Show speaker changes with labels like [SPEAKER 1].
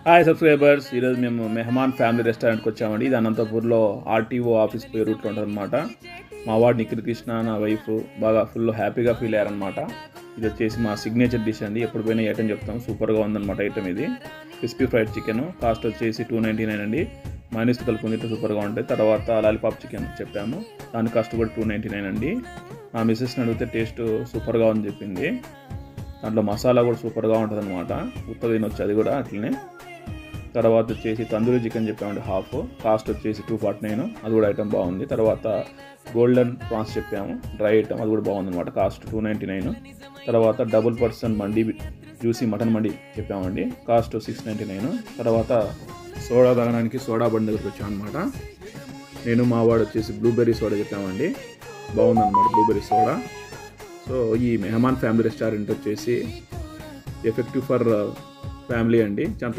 [SPEAKER 1] Hi subscribers, ఈరోజు మేము Mehman family రెస్టారెంట్కి వచ్చామండి. ఇది అనంతపూర్లో ఆర్టీఓ ఆఫీస్ పోయే రూట్లో ఉంటుందన్నమాట. మా వాడు నిఖిల్ కృష్ణ, నా వైఫ్ బాగా ఫుల్ హ్యాపీగా ఫీల్ అయ్యారనమాట. ఇది వచ్చేసి మా సిగ్నేచర్ డిష్ అండి. ఎప్పుడు పోయినా ఐటమ్ చెప్తాం, సూపర్గా ఉందన్నమాట ఐటమ్ ఇది. క్రిస్పీ ఫ్రైడ్ చికెన్ కాస్ట్ వచ్చేసి 299 అండి. మైనస్ కలుపుకుంటే సూపర్గా ఉంటుంది. తర్వాత లాలీపాప్ చికెన్ చెప్పాము, దాని కాస్ట్ కూడా 299 అండి. మా మిస్సెస్ని అడిగితే టేస్ట్ సూపర్గా ఉందని చెప్పింది. దాంట్లో మసాలా కూడా సూపర్గా ఉంటుంది అనమాట. ఉత్తగా తినొచ్చు అది కూడా అట్లనే. తర్వాత వచ్చేసి తందూరి చికెన్ చెప్పామండి, హాఫ్ కాస్ట్ వచ్చేసి 249, అది కూడా ఐటమ్ బాగుంది. తర్వాత గోల్డెన్ ప్రాన్స్ చెప్పాము, డ్రై ఐటమ్, అది కూడా బాగుంది అనమాట, కాస్ట్ 299. తర్వాత డబుల్ పర్సన్ మండి జ్యూసీ మటన్ మండి చెప్పామండి, కాస్ట్ 699. తర్వాత సోడా తాగడానికి సోడా బండి దగ్గరికి వచ్చామన్నమాట. నేను మా వాడు వచ్చేసి బ్లూబెర్రీ సోడా చెప్పామండి, బాగుందన్నమాట బ్లూబెర్రీ సోడా. సో ఈ మెహమాన్ ఫ్యామిలీ రెస్టారెంట్ వచ్చేసి ఎఫెక్టివ్ ఫర్ ఫ్యామిలీ అండి. చాలా